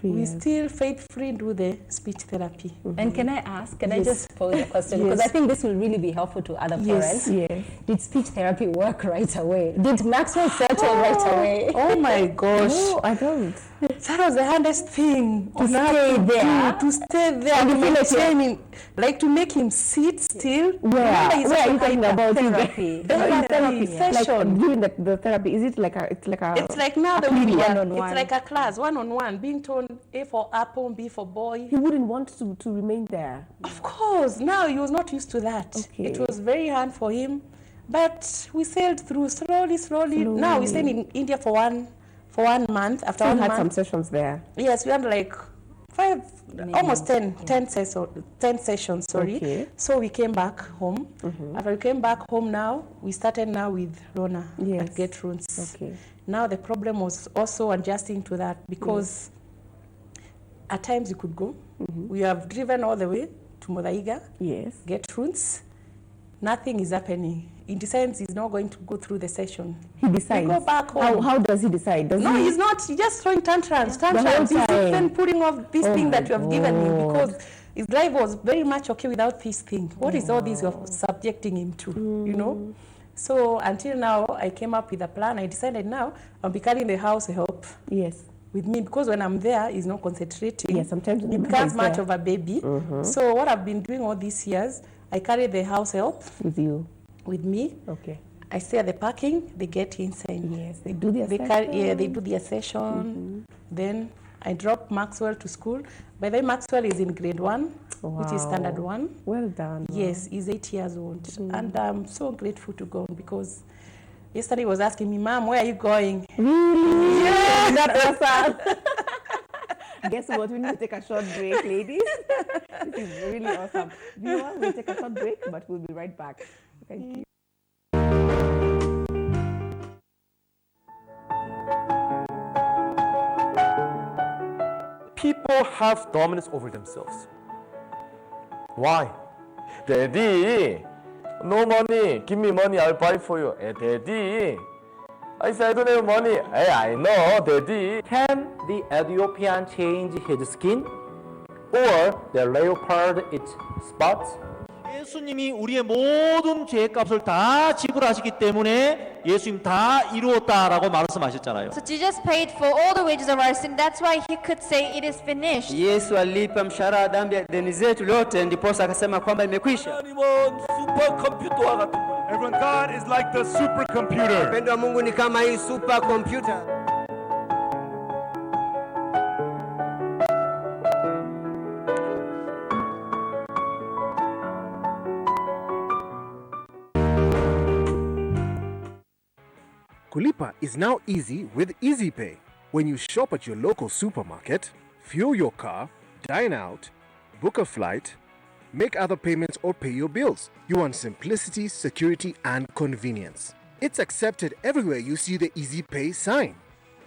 Speaker 1: 3
Speaker 2: We
Speaker 1: years.
Speaker 2: still faithfully do the speech therapy.
Speaker 3: And can I ask, I
Speaker 2: Yes.
Speaker 3: just pose a question?
Speaker 2: Yes.
Speaker 3: Because I think this will really be helpful to other
Speaker 2: Yes.
Speaker 3: parents.
Speaker 1: Yes.
Speaker 3: Did speech therapy work right away? Did Maxwell settle right away?
Speaker 2: Oh my gosh.
Speaker 1: No, I don't.
Speaker 2: That was the hardest thing
Speaker 3: To stay there?
Speaker 2: To stay there,
Speaker 1: And
Speaker 2: to
Speaker 1: you feel like
Speaker 2: maintain him, like to make him sit still.
Speaker 1: Where are you talking about?
Speaker 3: Therapy.
Speaker 2: Therapy
Speaker 1: Like
Speaker 2: session.
Speaker 1: during the therapy, is it like a? It's like a.
Speaker 2: It's like now the
Speaker 3: Maybe
Speaker 2: it's
Speaker 3: one-on-one.
Speaker 2: like a class, one-on-one, being told A for apple, B for boy.
Speaker 1: He wouldn't want to remain there.
Speaker 2: Of course, now he was not used to that.
Speaker 1: Okay.
Speaker 2: It was very hard for him, but we sailed through slowly. Now we stayed in India for one month. After
Speaker 1: So
Speaker 2: one
Speaker 1: we had some
Speaker 2: month,
Speaker 1: sessions there.
Speaker 2: yes, we had like almost 10 sessions, sorry.
Speaker 1: Okay.
Speaker 2: So we came back home. After we came back home now, we started now with Rona
Speaker 1: Yes.
Speaker 2: and Get Roots.
Speaker 1: Okay.
Speaker 2: Now the problem was also adjusting to that because at times you could go. We have driven all the way to Muthaiga,
Speaker 1: Yes.
Speaker 2: Get Roots. Nothing is happening. He decides he's not going to go through the session.
Speaker 1: He decides.
Speaker 2: We go back home.
Speaker 1: How does he decide? Does
Speaker 2: No,
Speaker 1: he?
Speaker 2: he's not. He's just throwing tantrums.
Speaker 1: whole
Speaker 2: He's
Speaker 1: time.
Speaker 2: even putting off this
Speaker 1: Oh
Speaker 2: thing that
Speaker 1: my
Speaker 2: you have given him
Speaker 1: God.
Speaker 2: because his life was very much okay without this thing. What is all this you're subjecting him to, So until now, I came up with a plan. I decided now I'll be carrying the house help
Speaker 1: Yes.
Speaker 2: with me because when I'm there, he's not concentrating.
Speaker 1: Yes. Sometimes
Speaker 2: He
Speaker 1: when the
Speaker 2: becomes
Speaker 1: mother is
Speaker 2: much
Speaker 1: there
Speaker 2: of a baby. So what I've been doing all these years, I carry the house help
Speaker 1: with you.
Speaker 2: with me.
Speaker 1: Okay.
Speaker 2: I stay at the parking, they get inside.
Speaker 1: Yes. They do their
Speaker 2: They
Speaker 1: session.
Speaker 2: they do their session. Then I drop Maxwell to school. By the way, Maxwell is in grade 1, which is standard 1.
Speaker 1: Well done.
Speaker 2: Yes, he's 8 years old. And I'm so grateful to God because yesterday he was asking me, Mom, where are you going?
Speaker 1: Really?
Speaker 2: Yeah.
Speaker 1: That awesome. Guess what? We need to take a short break, ladies. This is really awesome. Viewer, we'll take a short break, but we'll be right back. Thank you.
Speaker 4: People have dominance over themselves. Why? Daddy, no money. Give me money. I'll buy for you. Daddy, I said I don't have money. Hey, I know, Daddy.
Speaker 5: Can the Ethiopian change his skin? Or the leopard its spots?
Speaker 6: 예수님이 우리의 모든 죄값을 다 지불하시기 때문에 예수님 다 이루었다라고 말씀하셨잖아요.
Speaker 7: So Jesus paid for all the wages of our sin. That's why he could say it is finished.
Speaker 8: Yesu alipa mshahara wa dhambi ya deni zetu lote, ndiposa akasema kwamba imekwisha.
Speaker 4: 하나님은 슈퍼컴퓨터와 같은 분이에요.
Speaker 9: Everyone, God is like the supercomputer.
Speaker 8: Upendo wa Mungu ni kama hii supercomputer.
Speaker 10: Kulipa is now easy with EasyPay. When you shop at your local supermarket, fuel your car, dine out, book a flight, make other payments or pay your bills, you want simplicity, security and convenience. It's accepted everywhere you see the EasyPay sign.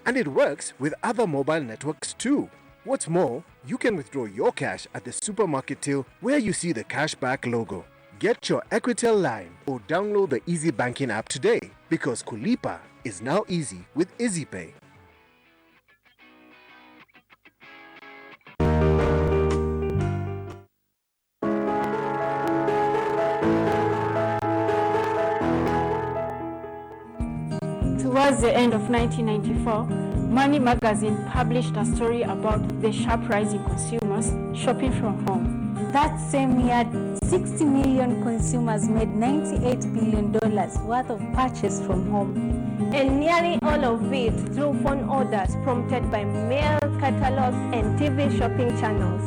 Speaker 10: And it works with other mobile networks too. What's more, you can withdraw your cash at the supermarket till where you see the cashback logo. Get your Equitel line or download the Easy Banking app today because Kulipa is now easy with EasyPay.
Speaker 11: Towards the end of 1994, Money Magazine published a story about the sharp rise in consumers shopping from home.
Speaker 12: That same year, 60 million consumers made $98 billion worth of purchase from home.
Speaker 13: And nearly all of it through phone orders prompted by mail, catalogs, and TV shopping channels.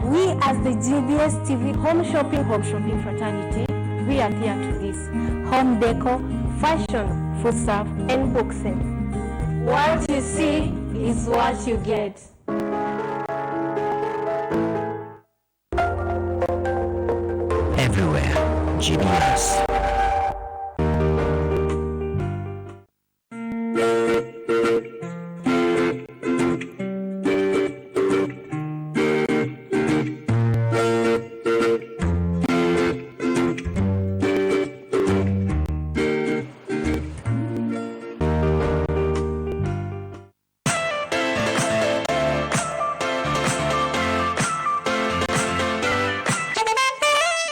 Speaker 12: We as the GBS TV
Speaker 13: home shopping fraternity, we adhere to this.
Speaker 12: Home decor,
Speaker 13: fashion, foodstuff, and boxing.
Speaker 11: What you see is what you get.
Speaker 14: Everywhere, GBS.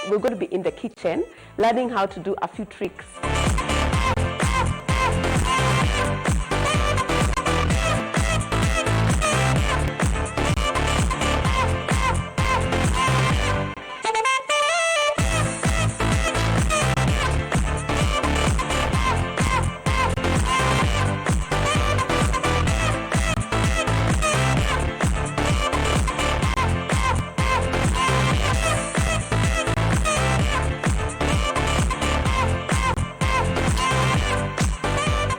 Speaker 1: We're going to be in the kitchen learning how to do a few tricks.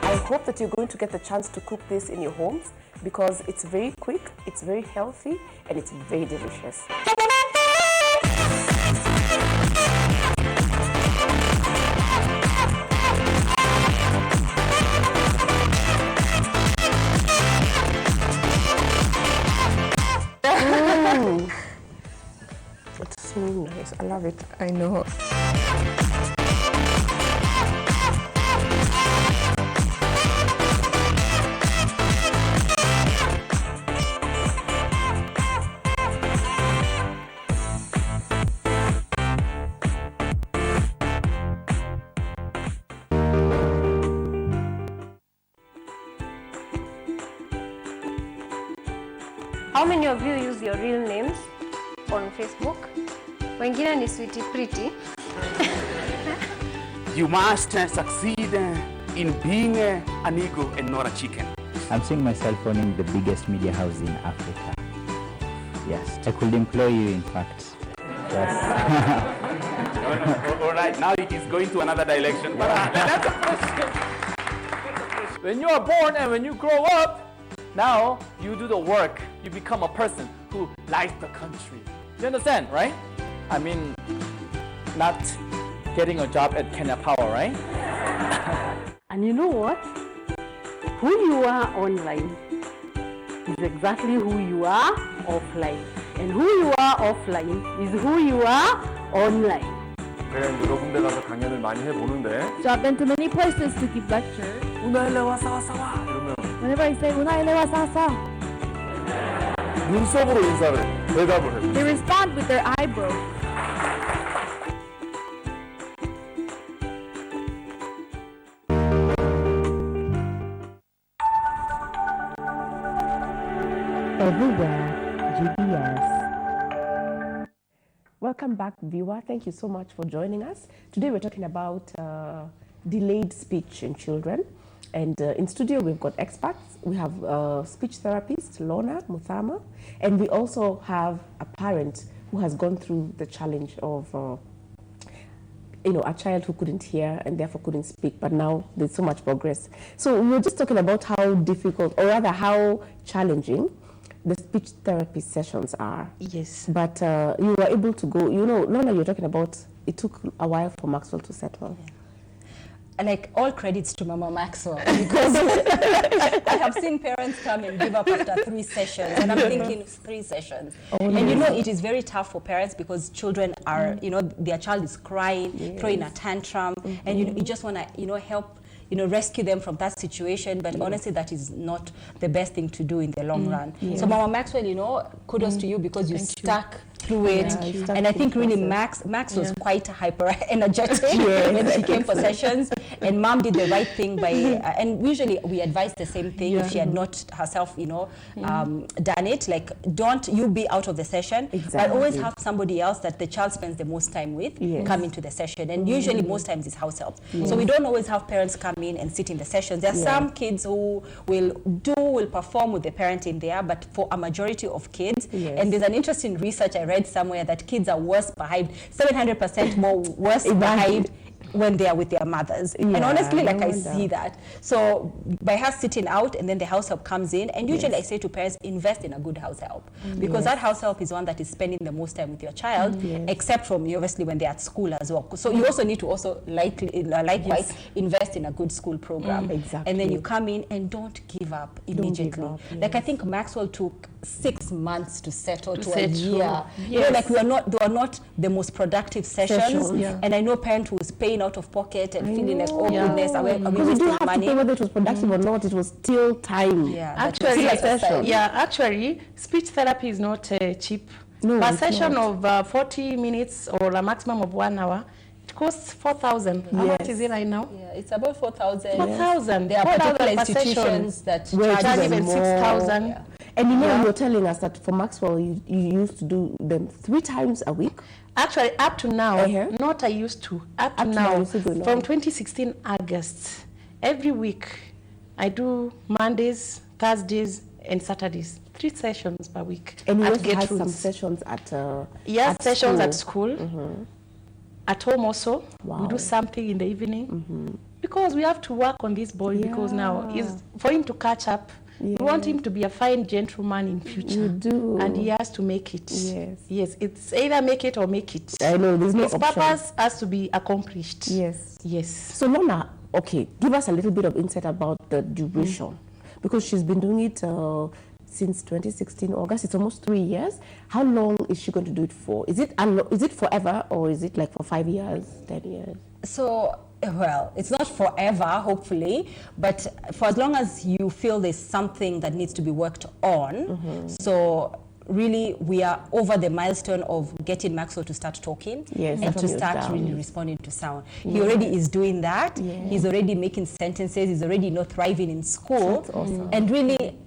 Speaker 1: I hope that you're going to get the chance to cook this in your homes because it's very quick, it's very healthy, and it's very delicious. It's so nice. I love it. I know.
Speaker 13: How many of you use your real names on Facebook? Wengine ni Sweetie Pretty.
Speaker 15: You must succeed in being an eagle and not a chicken.
Speaker 16: I'm seeing myself owning the biggest media house in Africa. Yes, I could employ you, in fact. Yes.
Speaker 15: All right, now it is going to another direction. But that's a question.
Speaker 4: When you are born and when you grow up, now you do the work. You become a person who likes the country. You understand, right? I mean, not getting a job at Kenya Power, right?
Speaker 17: And you know what? Who you are online is exactly who you are offline. And who you are offline is who you are online.
Speaker 4: 제가 여러 군데 가서 강연을 많이 해보는데
Speaker 11: So I've been to many places to give lectures.
Speaker 4: 우나일레와 사와사와 이러면
Speaker 11: Whenever I say "Unaile sasa,"
Speaker 4: 눈썹으로 인사를 대답을 해요.
Speaker 11: they respond with their eyebrows.
Speaker 1: Everywhere, GBS. Welcome back, viewer. Thank you so much for joining us. Today we're talking about delayed speech in children. And in studio, we've got experts. We have speech therapist, Lorna Muthama, and we also have a parent who has gone through the challenge of a child who couldn't hear and therefore couldn't speak, but now there's so much progress. So we were just talking about how difficult, or rather how challenging the speech therapy sessions are.
Speaker 2: Yes.
Speaker 1: But you were able to go, Lorna, you're talking about it took a while for Maxwell to settle.
Speaker 3: Yeah. Like, all credits to Mama Maxwell, because I have seen parents come and give up after 3 sessions, and I'm thinking 3 sessions. And it is very tough for parents because children are, their child is crying, throwing a tantrum, and you just want to, help, rescue them from that situation, but honestly, that is not the best thing to do in the long run. So Mama Maxwell, kudos to you because you stuck through it, and I think really Max was quite hyper energetic when she came for sessions, and Mom did the right thing by and usually we advise the same thing if she had not herself done it, like, don't you be out of the session, but always have somebody else that the child spends the most time with come into the session, and usually most times it's house help. So we don't always have parents come in and sit in the sessions. There are some kids who will perform with the parent in there, but for a majority of kids, and there's an interesting research I read somewhere that kids are worse behaved, 700% more worse behaved when they are with their mothers. And honestly, I see that. So by her sitting out, and then the house help comes in, and usually I say to parents, invest in a good house help, because that house help is one that is spending the most time with your child, except from obviously when they're at school as well. So you also need to likewise invest in a good school program. And then you come in and don't give up immediately. Like, I think Maxwell took 6 months to settle to a year. Like, they were not the most productive sessions. And I know parents who was paying out of pocket and feeling like, oh goodness, are we wasting money?
Speaker 1: Whether it was productive or not, it was still time.
Speaker 2: Actually, speech therapy is not cheap. A session of 40 minutes or a maximum of 1 hour, it costs 4,000. How much is it right now?
Speaker 3: Yeah, it's about 4,000.
Speaker 2: 4,000.
Speaker 3: There are particular institutions that
Speaker 2: charge even 6,000.
Speaker 1: And you're telling us that for Maxwell, you used to do them 3 times a week?
Speaker 2: Actually, up to now, not I used to. Up to now, from 2016 August, every week, I do Mondays, Thursdays, and Saturdays. 3 sessions per week.
Speaker 1: And you also have some sessions at
Speaker 2: sessions at school. At home also, we do something in the evening. Because we have to work on this boy, because now is for him to catch up. We want him to be a fine gentleman in future.
Speaker 1: You do.
Speaker 2: And he has to make it. Yes, it's either make it or make it.
Speaker 1: I know, there's no
Speaker 2: His
Speaker 1: option.
Speaker 2: purpose has to be accomplished.
Speaker 1: Yes.
Speaker 2: So
Speaker 1: Lorna, give us a little bit of insight about the duration. Because she's been doing it since 2016 August. It's almost 3 years. How long is she going to do it for? Is it forever, or is it like for 5 years, 10 years?
Speaker 3: So, well, it's not forever, hopefully, but for as long as you feel there's something that needs to be worked on. So really, we are over the milestone of getting Maxwell to start talking and to start really responding to sound. He already is doing that. He's already making sentences. He's already thriving in school.
Speaker 1: That's awesome.
Speaker 3: And really,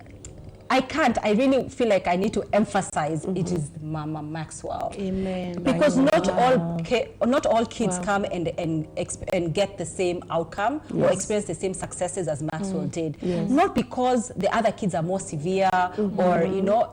Speaker 3: I really feel like I need to emphasize it is Mama Maxwell.
Speaker 2: Amen.
Speaker 3: Because not all kids come and get the same outcome or experience the same successes as Maxwell did. Not because the other kids are more severe or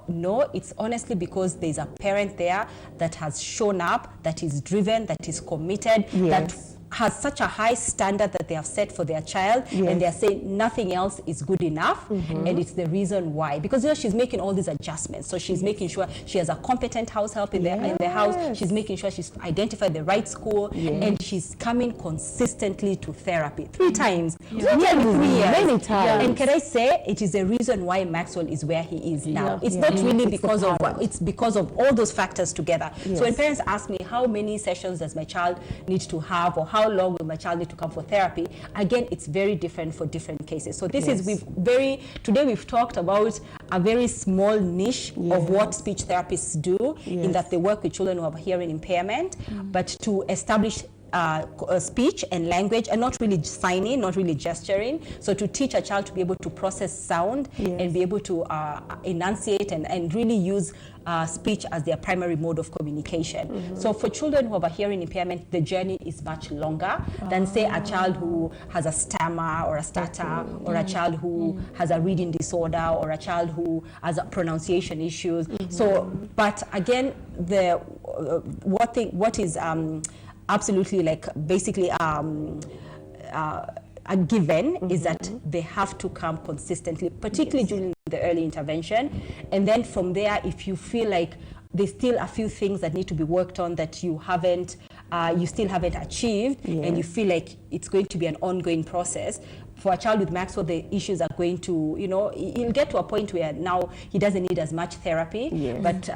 Speaker 3: no, it's honestly because there's a parent there that has shown up, that is driven, that is committed, that has such a high standard that they have set for their child, and they're saying nothing else is good enough, and it's the reason why. Because she's making all these adjustments. So she's making sure she has a competent house help in the house. She's making sure she's identified the right school, and she's coming consistently to therapy 3 times, nearly 3 years.
Speaker 1: Many times.
Speaker 3: And can I say, it is the reason why Maxwell is where he is now. It's not really because of it's because of all those factors together. So when parents ask me how many sessions does my child need to have, or how long will my child need to come for therapy, again, it's very different for different cases. So this is today we've talked about a very small niche of what speech therapists do, in that they work with children who have hearing impairment, but to establish speech and language, and not really signing, not really gesturing. So to teach a child to be able to process sound and be able to enunciate and really use speech as their primary mode of communication. So for children who have a hearing impairment, the journey is much longer than, say, a child who has a stammer or a stutter, or a child who has a reading disorder, or a child who has pronunciation issues. So, but again, what is absolutely like basically a given is that they have to come consistently, particularly during the early intervention. And then from there, if you feel like there's still a few things that need to be worked on that you still haven't achieved, and you feel like it's going to be an ongoing process. For a child with Maxwell, the issues are going to, he'll get to a point where now he doesn't need as much therapy, but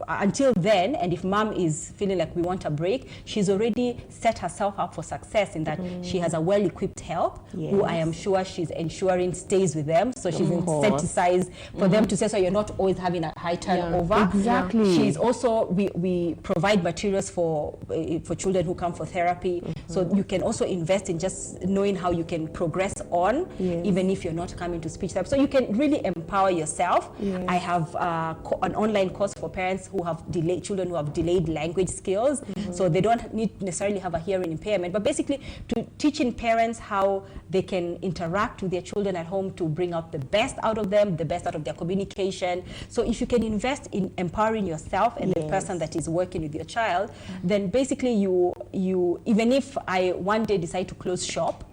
Speaker 3: until then, and if mom is feeling like we want a break, she's already set herself up for success in that she has a well-equipped help who I am sure she's ensuring stays with them. So she's incentivized for them to say, so you're not always having a high turnover.
Speaker 1: Exactly.
Speaker 3: She's also, we provide materials for children who come for therapy. So you can also invest in just knowing how you can progress on, even if you're not coming to speech therapy. So you can really empower yourself. I have an online course for parents who have children who have delayed language skills, so they don't necessarily have a hearing impairment, but basically to teaching parents how they can interact with their children at home to bring out the best out of them, the best out of their communication. So if you can invest in empowering yourself and the person that is working with your child, then basically you even if I one day decide to close shop,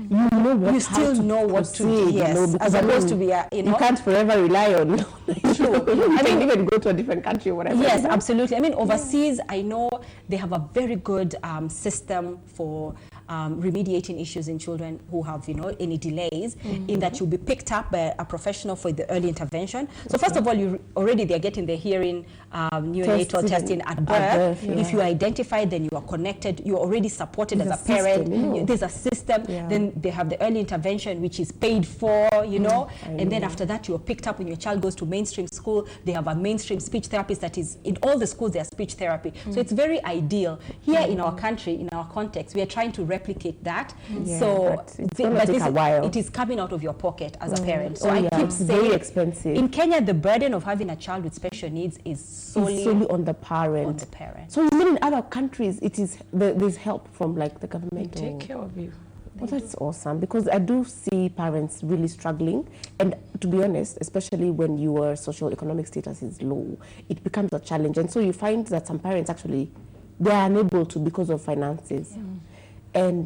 Speaker 3: you still know what to do, as opposed to be
Speaker 1: you can't forever rely on I mean, even go to a different country or whatever.
Speaker 3: Yes, absolutely. I mean, overseas, I know they have a very good system for remediating issues in children who have, any delays, in that you'll be picked up by a professional for the early intervention. So first of all, they're getting the hearing neonatal testing at birth. If you identify, then you are connected. You're already supported as a parent. There's a system. Then they have the early intervention, which is paid for, and then after that, you're picked up when your child goes to mainstream school. They have a mainstream speech therapist that is, in all the schools, there's speech therapy. So it's very ideal. Here in our country, in our context, we are trying to replicate that. So but it is coming out of your pocket as a parent. So I keep saying,
Speaker 1: very expensive.
Speaker 3: In Kenya, the burden of having a child with special needs is solely
Speaker 1: on the parent. So you mean in other countries, there's help from like the government?
Speaker 2: Take care of you.
Speaker 1: Well, that's awesome, because I do see parents really struggling, and to be honest, especially when your social economic status is low, it becomes a challenge. And so you find that some parents actually, they are unable to because of finances. And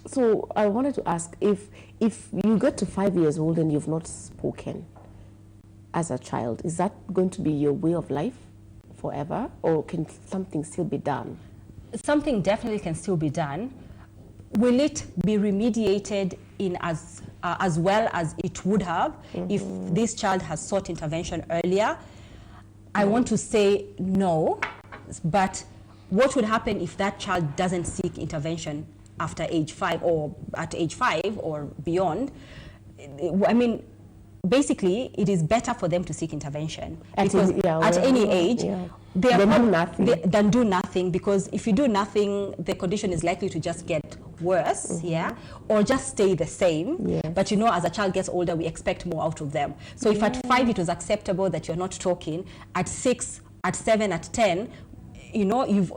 Speaker 1: so I wanted to ask, if you get to 5 years old and you've not spoken as a child, is that going to be your way of life forever, or can something still be done?
Speaker 3: Something definitely can still be done. Will it be remediated in as well as it would have if this child has sought intervention earlier? I want to say no, but what would happen if that child doesn't seek intervention after age 5 or at age 5 or beyond? I mean, basically, it is better for them to seek intervention because at any age, they do nothing, because if you do nothing, the condition is likely to just get worse, or just stay the same. But as a child gets older, we expect more out of them. So if at 5 it was acceptable that you're not talking, at 6, at 7, at 10,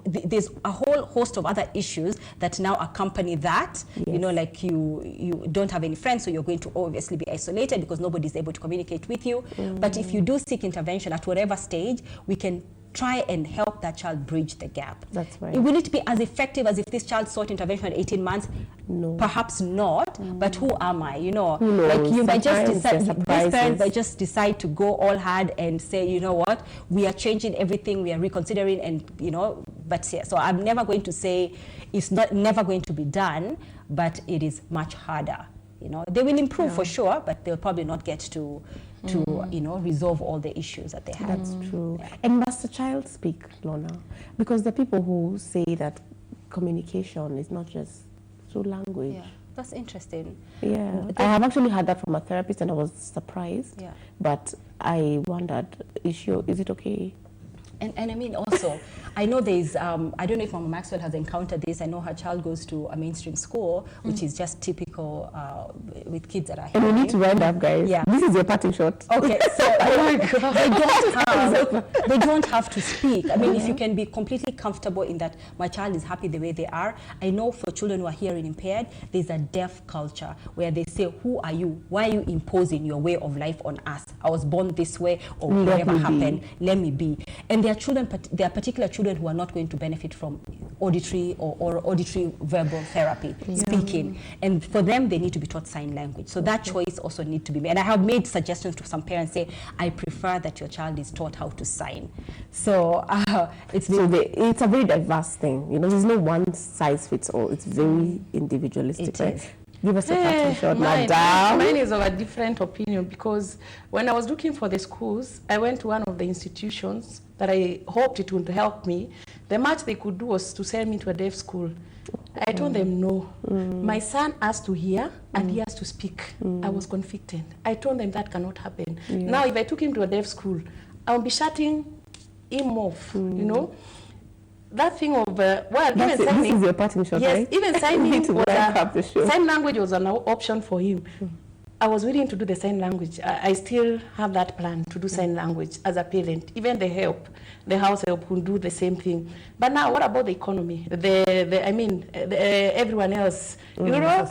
Speaker 3: there's a whole host of other issues that now accompany that. Like you don't have any friends, so you're going to obviously be isolated because nobody's able to communicate with you. But if you do seek intervention at whatever stage, we can try and help that child bridge the gap.
Speaker 1: That's right.
Speaker 3: Will it be as effective as if this child sought intervention at 18 months? No. Perhaps not, but who am I?
Speaker 1: Who knows?
Speaker 3: Like you might just decide, these parents might just decide to go all hard and say, you know what, we are changing everything, we are reconsidering, and but yeah, so I'm never going to say it's never going to be done, but it is much harder. They will improve for sure, but they'll probably not get to resolve all the issues that they have.
Speaker 1: That's true. And must the child speak, Lorna? Because the people who say that communication is not just through language.
Speaker 3: Yeah, that's interesting.
Speaker 1: Yeah, I have actually heard that from a therapist, and I was surprised.
Speaker 3: Yeah.
Speaker 1: But I wondered, is it okay?
Speaker 3: And I mean also, I know there's, I don't know if Mama Maxwell has encountered this. I know her child goes to a mainstream school, which is just typical with kids that are
Speaker 1: And we need to wind up, guys.
Speaker 3: Yeah.
Speaker 1: This is your parting shot.
Speaker 3: Okay, so they don't have to speak. I mean, if you can be completely comfortable in that my child is happy the way they are. I know for children who are hearing impaired, there's a deaf culture where they say, who are you? Why are you imposing your way of life on us? I was born this way, or whatever happened, let me be. And there are particular children children who are not going to benefit from auditory or auditory verbal therapy, speaking. And for them, they need to be taught sign language. So that choice also needs to be made. And I have made suggestions to some parents, say, I prefer that your child is taught how to sign. So it's
Speaker 1: a very diverse thing. You know, there's no one size fits all. It's very individualistic.
Speaker 3: It is.
Speaker 1: Give us a parting shot,
Speaker 2: Mine
Speaker 1: madam.
Speaker 2: is of a different opinion, because when I was looking for the schools, I went to one of the institutions that I hoped it would help me. The much they could do was to send me to a deaf school. I told them no. My son has to hear and he has to speak. I was conflicted. I told them that cannot happen. Now, if I took him to a deaf school, I'll be shutting him off, you know. That thing of,
Speaker 1: this is your parting shot,
Speaker 2: yes,
Speaker 1: right?
Speaker 2: even signing sign language was an option for him. I was willing to do the sign language. I still have that plan to do sign language as a parent. Even the help, the house help will do the same thing. But now, what about the economy? Everyone else, you know,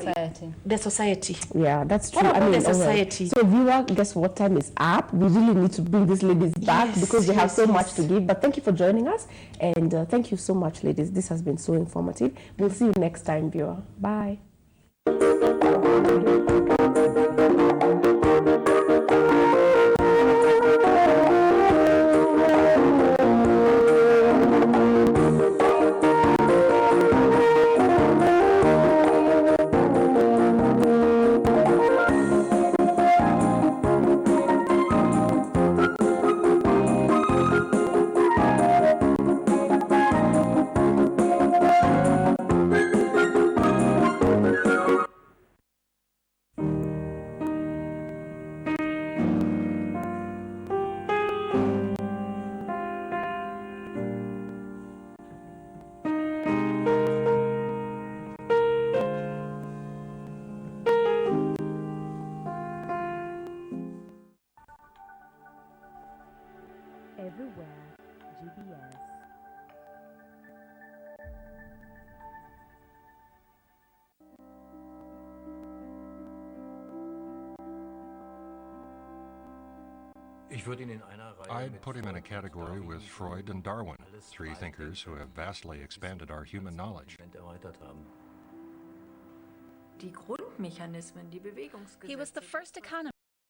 Speaker 2: the society.
Speaker 1: Yeah, that's true.
Speaker 2: What about the society?
Speaker 1: So, viewer, guess what time is up? We really need to bring these ladies back because they have so much to give. But thank you for joining us, and thank you so much, ladies. This has been so informative. We'll see you next time, viewer. Bye.
Speaker 14: Everywhere, GBS.
Speaker 18: I'd put him in a category with Freud and Darwin, three thinkers who have vastly expanded our human knowledge.
Speaker 19: Die Grundmechanismen, die Bewegungsgesetze.
Speaker 20: He was the first economist